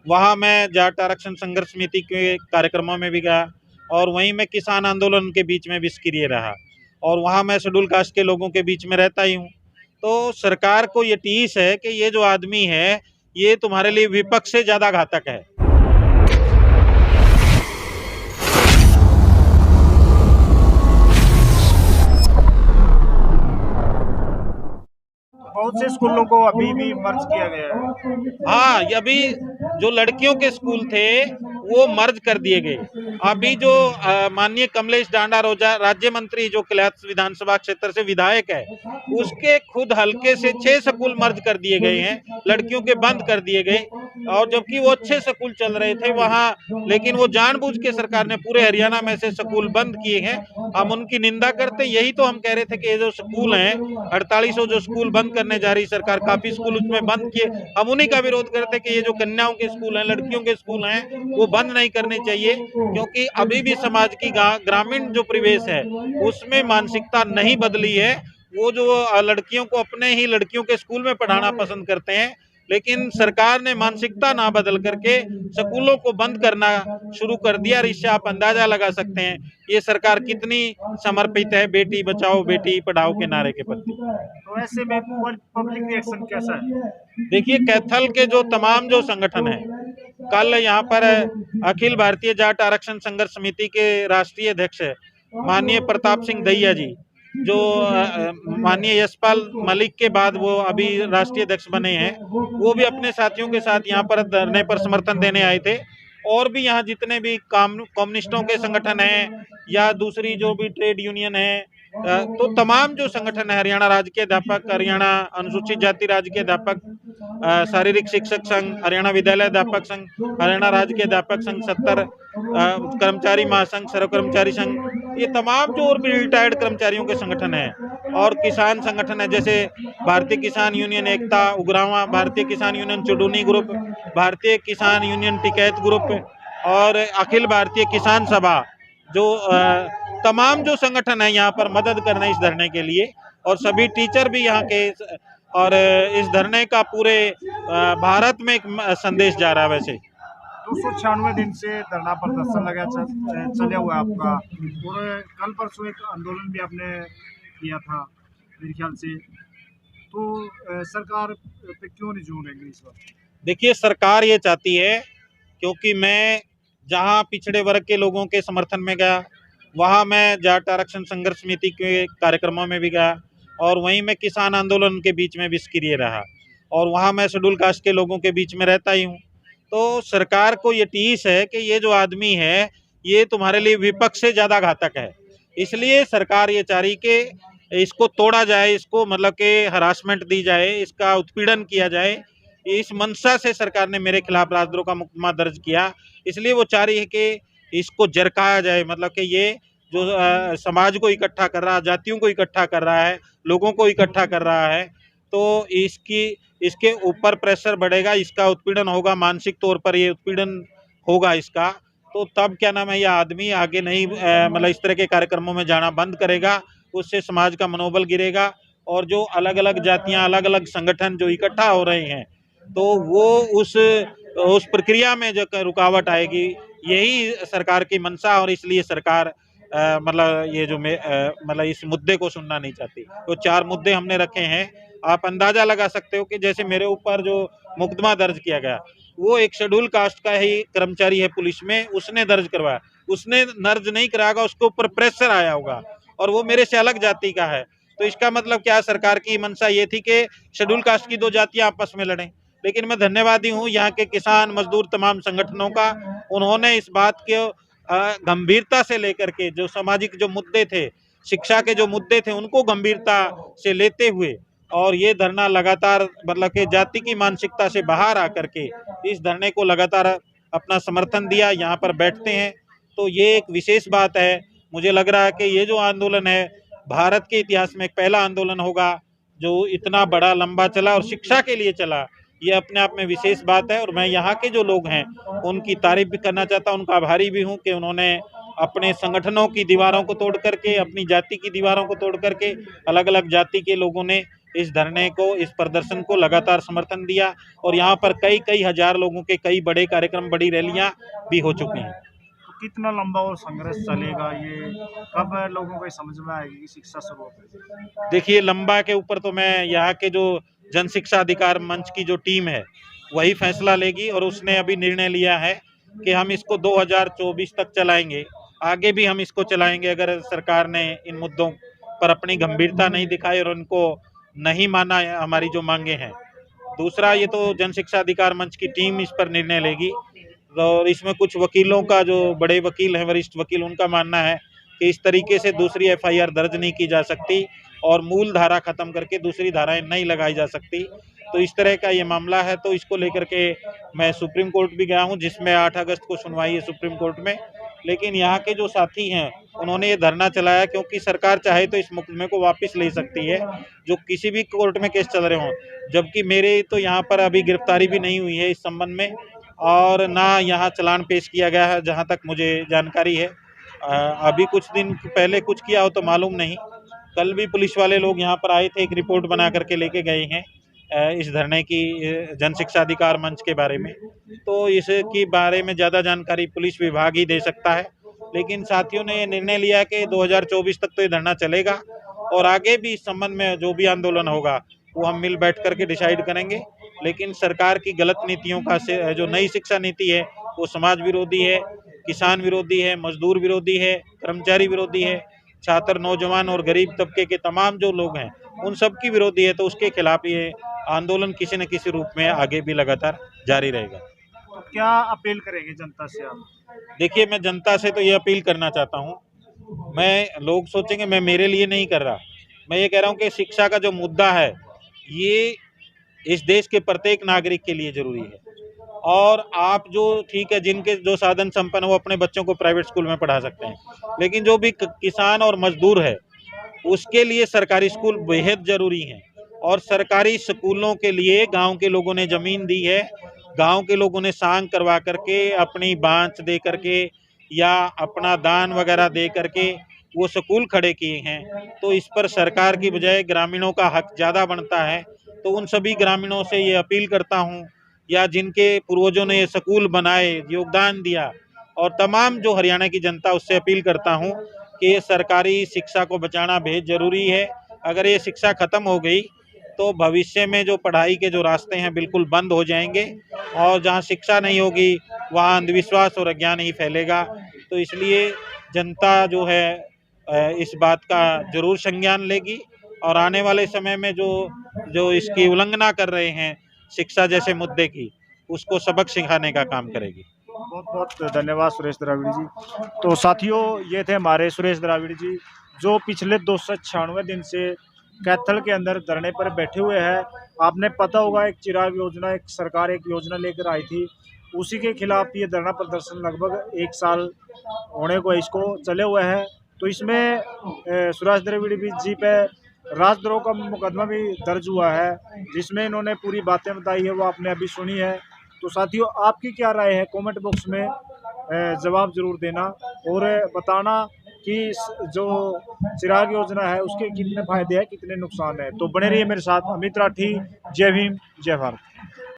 वहाँ मैं जाट आरक्षण संघर्ष समिति के कार्यक्रमों में भी गया और वहीं मैं किसान आंदोलन के बीच में भी सक्रिय रहा और वहाँ मैं शेड्यूल कास्ट के लोगों के बीच में रहता ही हूँ। तो सरकार को ये टीस है कि ये जो आदमी है ये तुम्हारे लिए विपक्ष से ज़्यादा घातक है। बहुत से स्कूलों को अभी भी मर्ज किया गया है। हाँ, ये अभी जो लड़कियों के स्कूल थे वो मर्ज कर दिए गए। अभी जो माननीय कमलेश डांडा रोजा राज्य मंत्री जो किलायत विधानसभा क्षेत्र से विधायक है, उसके खुद हल्के से 6 स्कूल मर्ज कर दिए गए हैं, लड़कियों के बंद कर दिए गए और जबकि वो अच्छे स्कूल चल रहे थे वहाँ, लेकिन वो जानबूझ के सरकार ने पूरे हरियाणा में से स्कूल बंद किए हैं। हम उनकी निंदा करते, यही तो हम कह रहे थे कि ये जो स्कूल हैं 4800 जो स्कूल बंद करने जा रही सरकार, काफी स्कूल उसमें बंद किए, हम उन्हीं का विरोध करते कि ये जो कन्याओं के स्कूल हैं, लड़कियों के स्कूल हैं, वो बंद नहीं करने चाहिए क्योंकि अभी भी समाज की ग्रामीण जो परिवेश है उसमें मानसिकता नहीं बदली है। वो जो लड़कियों को अपने ही लड़कियों के स्कूल में पढ़ाना पसंद करते हैं, लेकिन सरकार ने मानसिकता ना बदल करके स्कूलों को बंद करना शुरू कर दिया और इससे आप अंदाजा लगा सकते हैं ये सरकार कितनी समर्पित है बेटी बचाओ बेटी पढ़ाओ के नारे के प्रति। तो ऐसे में पब्लिक रिएक्शन कैसा है? देखिए, कैथल के जो तमाम जो संगठन है, कल यहाँ पर अखिल भारतीय जाट आरक्षण संघर्ष समिति के राष्ट्रीय अध्यक्ष माननीय प्रताप सिंह दहिया जी, जो माननीय यशपाल मलिक के बाद वो अभी राष्ट्रीय अध्यक्ष बने हैं, वो भी अपने साथियों के साथ यहाँ पर धरने पर समर्थन देने आए थे। और भी यहाँ जितने भी कम्युनिस्टों के संगठन हैं या दूसरी जो भी ट्रेड यूनियन है, तो तमाम जो संगठन है, हरियाणा राज्य के अध्यापक, हरियाणा अनुसूचित जाति राज्य के अध्यापक, शारीरिक शिक्षक संघ, हरियाणा विद्यालय अध्यापक संघ, हरियाणा राज्य के अध्यापक संघ 70, कर्मचारी महासंघ, सर्व कर्मचारी संघ, ये तमाम जो और भी रिटायर्ड कर्मचारियों के संगठन हैं और किसान संगठन है जैसे भारतीय किसान यूनियन एकता उग्रावा, भारतीय किसान यूनियन चुडूनी ग्रुप, भारतीय किसान यूनियन टिकैत ग्रुप और अखिल भारतीय किसान सभा, जो तमाम जो संगठन है यहाँ पर मदद कर रहे हैं इस धरने के लिए और सभी टीचर भी यहाँ के, और इस धरने का पूरे भारत में एक संदेश जा रहा है। वैसे 296 दिन से धरना प्रदर्शन लगा चले हुआ आपका, और कल परसों एक आंदोलन भी आपने किया था मेरे ख्याल से, तो सरकार पे क्यों नहीं झूम रही इस वक्त? देखिए, सरकार ये चाहती है, क्योंकि मैं जहाँ पिछड़े वर्ग के लोगों के समर्थन में गया, वहाँ मैं जाट आरक्षण संघर्ष समिति के कार्यक्रमों में भी गया और वहीं मैं किसान आंदोलन के बीच में भी सक्रिय रहा और वहाँ मैं शेड्यूल कास्ट के लोगों के बीच में रहता ही हूँ। तो सरकार को ये टीस है कि ये जो आदमी है ये तुम्हारे लिए विपक्ष से ज़्यादा घातक है, इसलिए सरकार ये चाह रही कि इसको तोड़ा जाए, इसको मतलब कि हरासमेंट दी जाए, इसका उत्पीड़न किया जाए। इस मंशा से सरकार ने मेरे खिलाफ राजद्रोह का मुकदमा दर्ज किया, इसलिए वो चाह रही है कि इसको जरकाया जाए, मतलब कि ये जो समाज को इकट्ठा कर रहा है, जातियों को इकट्ठा कर रहा है, लोगों को इकट्ठा कर रहा है, तो इसके ऊपर प्रेशर बढ़ेगा, इसका उत्पीड़न होगा, मानसिक तौर पर ये उत्पीड़न होगा इसका, तो तब क्या नाम है, यह आदमी आगे नहीं मतलब इस तरह के कार्यक्रमों में जाना बंद करेगा, उससे समाज का मनोबल गिरेगा और जो अलग अलग जातियां, अलग अलग संगठन जो इकट्ठा हो रहे हैं, तो वो उस प्रक्रिया में जो रुकावट आएगी, यही सरकार की मंशा, और इसलिए सरकार मतलब ये जो मतलब इस मुद्दे को सुनना नहीं चाहती। तो 4 मुद्दे हमने रखे हैं, आप अंदाजा लगा सकते हो कि जैसे मेरे ऊपर जो मुकदमा दर्ज किया गया, वो एक शेड्यूल कास्ट का ही कर्मचारी है पुलिस में, उसने दर्ज करवाया, उसने दर्ज नहीं कराया, उसके ऊपर प्रेशर आया होगा और वो मेरे से अलग जाति का है, तो इसका मतलब क्या, सरकार की मंशा ये थी कि शेड्यूल कास्ट की 2 जातियां आपस में लड़ें। लेकिन मैं धन्यवादी हूँ यहाँ के किसान मजदूर तमाम संगठनों का, उन्होंने इस बात को गंभीरता से लेकर के, जो सामाजिक जो मुद्दे थे, शिक्षा के जो मुद्दे थे, उनको गंभीरता से लेते हुए और ये धरना लगातार मतलब कि जाति की मानसिकता से बाहर आकर के इस धरने को लगातार अपना समर्थन दिया, यहाँ पर बैठते हैं, तो ये एक विशेष बात है। मुझे लग रहा है कि ये जो आंदोलन है भारत के इतिहास में एक पहला आंदोलन होगा जो इतना बड़ा लंबा चला और शिक्षा के लिए चला, ये अपने आप में विशेष बात है। और मैं यहाँ के जो लोग हैं उनकी तारीफ भी करना चाहता हूँ, उनका आभारी भी हूँ कि उन्होंने अपने संगठनों की दीवारों को तोड़ करके, अपनी जाति की दीवारों को तोड़ करके, अलग अलग जाति के लोगों ने इस धरने को, इस प्रदर्शन को लगातार समर्थन दिया और यहाँ पर कई कई हजार लोगों के कई बड़े कार्यक्रम, बड़ी रैलियां भी हो चुकी हैं। तो कितना लंबा और संघर्ष चलेगा ये, कब लोगों को समझ में आएगी कि शिक्षा शुरू होगी? देखिए, लंबा के ऊपर तो मैं यहाँ के जो जन शिक्षा अधिकार मंच की जो टीम है वही फैसला लेगी और उसने अभी निर्णय लिया है कि हम इसको 2024 तक चलाएंगे। आगे भी हम इसको चलाएंगे अगर सरकार ने इन मुद्दों पर अपनी गंभीरता नहीं दिखाई और उनको नहीं माना है हमारी जो मांगे हैं। दूसरा, ये तो जन शिक्षा अधिकार मंच की टीम इस पर निर्णय लेगी और इसमें कुछ वकीलों का, जो बड़े वकील हैं, वरिष्ठ वकील, उनका मानना है कि इस तरीके से दूसरी एफआईआर दर्ज नहीं की जा सकती और मूल धारा खत्म करके दूसरी धाराएं नहीं लगाई जा सकती। तो इस तरह का ये मामला है, तो इसको लेकर के मैं सुप्रीम कोर्ट भी गया हूँ, जिसमें 8 अगस्त को सुनवाई है सुप्रीम कोर्ट में। लेकिन यहाँ के जो साथी हैं उन्होंने ये धरना चलाया क्योंकि सरकार चाहे तो इस मुकदमे को वापस ले सकती है, जो किसी भी कोर्ट में केस चल रहे हों। जबकि मेरे तो यहाँ पर अभी गिरफ्तारी भी नहीं हुई है इस संबंध में और ना यहाँ चालान पेश किया गया है, जहाँ तक मुझे जानकारी है। अभी कुछ दिन पहले कुछ किया हो तो मालूम नहीं। कल भी पुलिस वाले लोग यहाँ पर आए थे, एक रिपोर्ट बना करके लेके गए हैं इस धरने की, जन शिक्षा अधिकार मंच के बारे में। तो इसके बारे में ज़्यादा जानकारी पुलिस विभाग ही दे सकता है। लेकिन साथियों ने ये निर्णय लिया कि 2024 तक तो ये धरना चलेगा और आगे भी इस संबंध में जो भी आंदोलन होगा वो हम मिल बैठ करके डिसाइड करेंगे। लेकिन सरकार की गलत नीतियों का जो नई शिक्षा नीति है वो समाज विरोधी है, किसान विरोधी है, मजदूर विरोधी है, कर्मचारी विरोधी है, छात्र, नौजवान और गरीब तबके के तमाम जो लोग हैं उन सब की विरोधी है। तो उसके खिलाफ ये आंदोलन किसी न किसी रूप में आगे भी लगातार जारी रहेगा। तो क्या अपील करेंगे जनता से आप? देखिए, मैं जनता से तो ये अपील करना चाहता हूँ, लोग सोचेंगे मैं मेरे लिए नहीं कर रहा, मैं ये कह रहा हूँ कि शिक्षा का जो मुद्दा है ये इस देश के प्रत्येक नागरिक के लिए जरूरी है। और आप जो, ठीक है, जिनके जो साधन संपन्न वो अपने बच्चों को प्राइवेट स्कूल में पढ़ा सकते हैं, लेकिन जो भी किसान और मजदूर है उसके लिए सरकारी स्कूल बेहद जरूरी हैं। और सरकारी स्कूलों के लिए गांव के लोगों ने जमीन दी है, गांव के लोगों ने सांग करवा करके, अपनी बांच दे करके या अपना दान वगैरह दे करके वो स्कूल खड़े किए हैं। तो इस पर सरकार की बजाय ग्रामीणों का हक ज़्यादा बनता है। तो उन सभी ग्रामीणों से ये अपील करता हूँ, या जिनके पूर्वजों ने ये स्कूल बनाए, योगदान दिया, और तमाम जो हरियाणा की जनता, उससे अपील करता हूँ कि ये सरकारी शिक्षा को बचाना बेहद ज़रूरी है। अगर ये शिक्षा ख़त्म हो गई तो भविष्य में जो पढ़ाई के जो रास्ते हैं बिल्कुल बंद हो जाएंगे और जहाँ शिक्षा नहीं होगी वहाँ अंधविश्वास और अज्ञान ही फैलेगा। तो इसलिए जनता जो है इस बात का जरूर संज्ञान लेगी और आने वाले समय में जो इसकी उल्लंघना कर रहे हैं शिक्षा जैसे मुद्दे की, उसको सबक सिखाने का काम करेगी। बहुत बहुत धन्यवाद सुरेश द्रविड़ जी। तो साथियों, ये थे हमारे सुरेश द्रविड़ जी, जो पिछले 296 दिन से कैथल के अंदर धरने पर बैठे हुए हैं। आपने पता होगा, एक चिराग योजना, एक सरकार एक योजना लेकर आई थी, उसी के खिलाफ ये धरना प्रदर्शन लगभग 1 साल होने को इसको चले हुए हैं। तो इसमें सुरेश द्रविड़ जी पे राजद्रोह का मुकदमा भी दर्ज हुआ है, जिसमें इन्होंने पूरी बातें बताई है, वो आपने अभी सुनी है। तो साथियों, आपकी क्या राय है, कमेंट बॉक्स में जवाब जरूर देना और बताना कि जो चिराग योजना है उसके कितने फायदे हैं, कितने नुकसान है। तो बने रहिए मेरे साथ। अमित राठी। जय भीम, जय भारत।